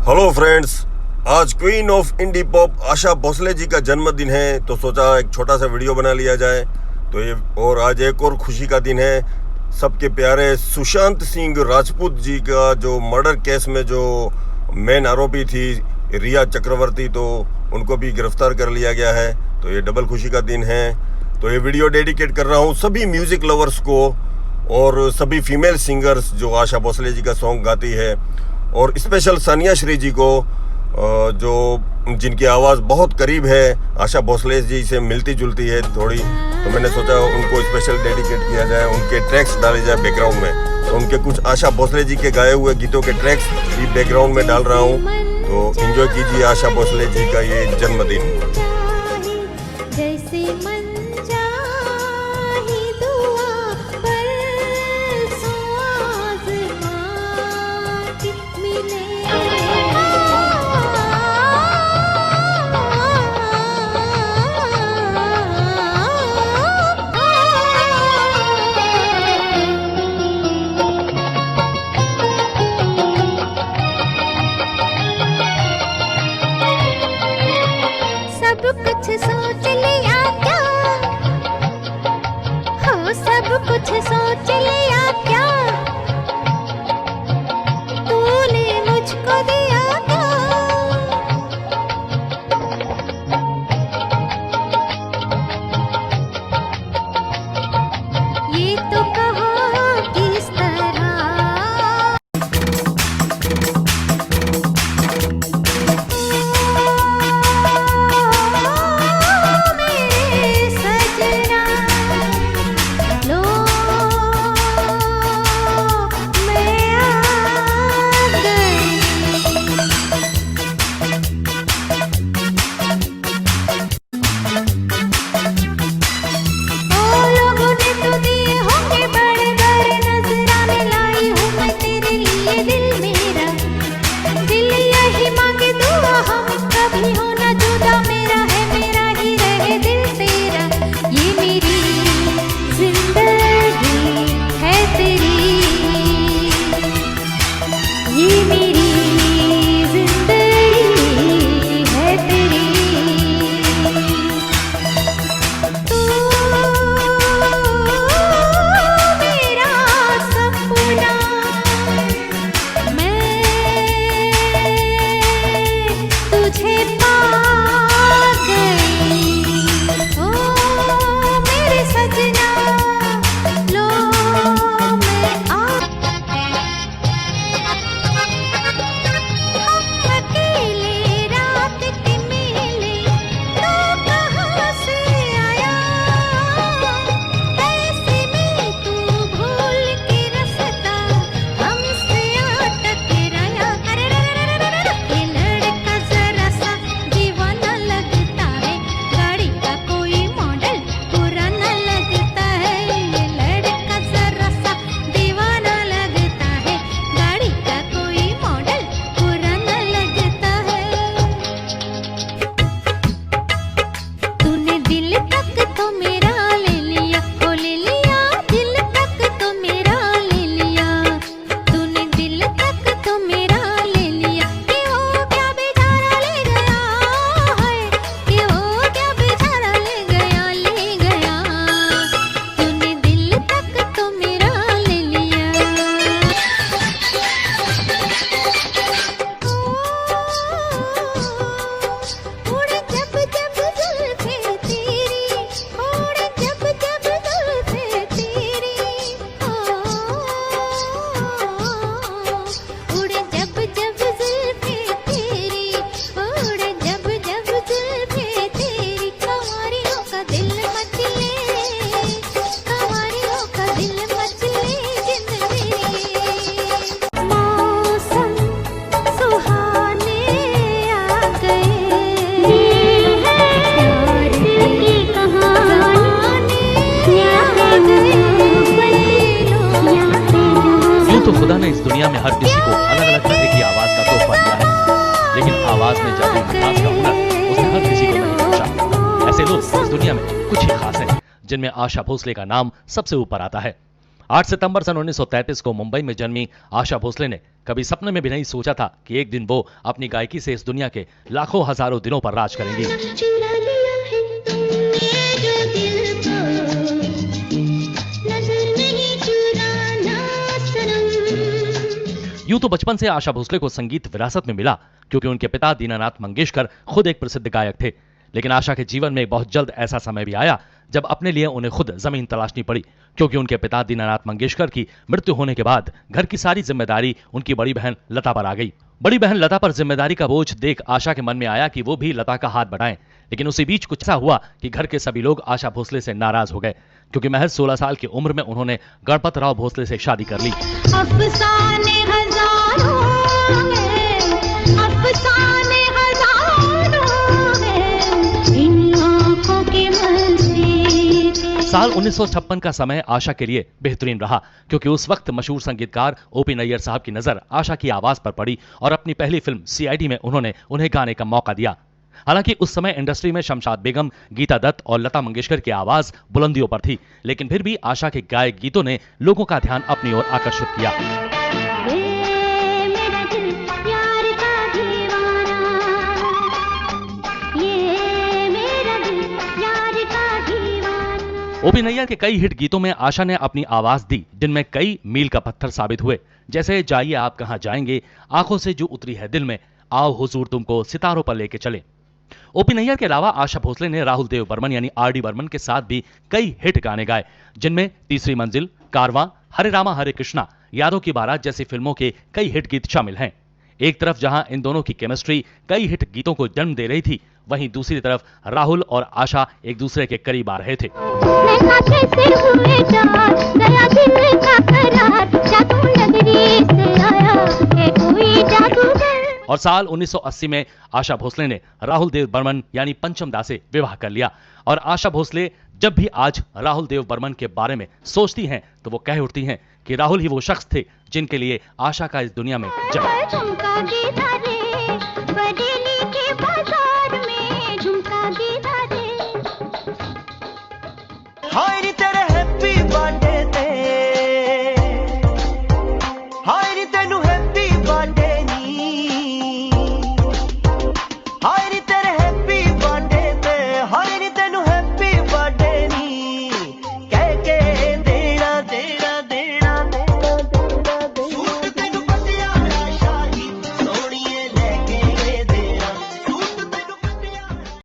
Hello friends, आज queen of indie pop Asha Bhosle ji का जन्मदिन है, तो सोचा एक छोटा सा वीडियो बना लिया जाए। तो ये और आज एक और खुशी का दिन है। सबके प्यारे सुशांत सिंह राजपूत जी का जो मर्डर केस में जो मेन आरोपी थी रिया चक्रवर्ती, तो उनको भी गिरफ्तार कर लिया गया है। तो ये डबल खुशी का दिन है। तो ये वीडियो डेडिकेट कर रहा हूँ सभी म्यूजिक लवर्स को और सभी फीमेल सिंगर्स जो आशा भोसले जी का सॉन्ग गाती है, और स्पेशल सानिया श्री जी को जो जिनकी आवाज़ बहुत करीब है आशा भोसले जी से मिलती जुलती है थोड़ी। तो मैंने सोचा उनको स्पेशल डेडिकेट किया जाए, उनके ट्रैक्स डाले जाए बैकग्राउंड में। तो उनके कुछ आशा भोसले जी के गाए हुए गीतों के ट्रैक्स भी बैकग्राउंड में डाल रहा हूँ। तो एंजॉय कीजिए आशा भोसले जी का ये जन्मदिन। सोच लिया क्या हो, सब कुछ सोच लिया क्या, तूने मुझको दिया क्या, ये तो कहा किस तरह। तो खुदा ने इस दुनिया में हर किसी को अलग अलग तरह की आवाज का तोहफा दिया है, लेकिन आवाज में जादू मिठास का हुनर उसने हर किसी को नहीं बख्शा। ऐसे लोग इस दुनिया में कुछ ही खास हैं, जिनमें आशा भोसले का नाम सबसे ऊपर आता है। 8 सितंबर सन 1933 को मुंबई में जन्मी आशा भोसले ने कभी सपने में भी नहीं सोचा था कि एक दिन वो अपनी गायकी से इस दुनिया के लाखों हजारों दिलों पर राज करेंगी। चुरा लिया है तुमने जो दिल को, नजर नहीं चुराना सनम। यूं तो बचपन से आशा भोसले को संगीत विरासत में मिला क्योंकि उनके पिता दीनानाथ मंगेशकर खुद एक प्रसिद्ध गायक थे। लेकिन आशा के जीवन में बहुत जल्द ऐसा समय भी आया जब अपने लिए उन्हें खुद जमीन तलाशनी पड़ी, क्योंकि उनके पिता दीनानाथ मंगेशकर की मृत्यु होने के बाद घर की सारी जिम्मेदारी उनकी बड़ी बहन लता पर आ गई। बड़ी बहन लता पर जिम्मेदारी का बोझ देख आशा के मन में आया कि वो भी लता का हाथ बढ़ाएं। लेकिन उसी बीच कुछ ऐसा हुआ कि घर के सभी लोग आशा भोसले से नाराज हो गए, क्योंकि महज 16 साल की उम्र में उन्होंने गणपत राव भोसले से शादी कर ली। अफसाने हजारों हैं, अफसाने हजारों हैं, इन आँखों के मस्ती के। साल 1956 का समय आशा के लिए बेहतरीन रहा, क्योंकि उस वक्त मशहूर संगीतकार ओपी नैयर साहब की नजर आशा की आवाज पर पड़ी और अपनी पहली फिल्म सीआईडी में उन्होंने उन्हें गाने का मौका दिया। हालांकि उस समय इंडस्ट्री में शमशाद बेगम, गीता दत्त और लता मंगेशकर की आवाज बुलंदियों पर थी, लेकिन फिर भी आशा के गाए गीतों ने लोगों का ध्यान अपनी ओर आकर्षित किया। ये मेरा दिल प्यार का दीवाना, ये मेरा दिल प्यार का दीवाना। ओपी नैयर के कई हिट गीतों में आशा ने अपनी आवाज दी, जिनमें कई मील का पत्थर साबित हुए, जैसे जाइए आप कहां जाएंगे, आंखों से जो उतरी है दिल में, आओ हुजूर तुमको सितारों पर लेके चले। ओपी नैयर के अलावा आशा भोसले ने राहुल देव बर्मन यानी आर.डी. बर्मन के साथ भी कई हिट गाने गाए, जिनमें तीसरी मंजिल, कारवां, हरे रामा हरे कृष्णा, यादों की बारात जैसी फिल्मों के कई हिट गीत शामिल हैं। एक तरफ जहां इन दोनों की केमिस्ट्री कई हिट गीतों को जन्म दे रही थी, वहीं दूसरी तरफ राहुल और आशा एक दूसरे के करीब आ रहे थे। और साल 1980 में आशा भोसले ने राहुल देव बर्मन यानी पंचम दा से विवाह कर लिया। और आशा भोसले जब भी आज राहुल देव बर्मन के बारे में सोचती हैं तो वो कह उठती हैं कि राहुल ही वो शख्स थे जिनके लिए आशा का इस दुनिया में जन्म।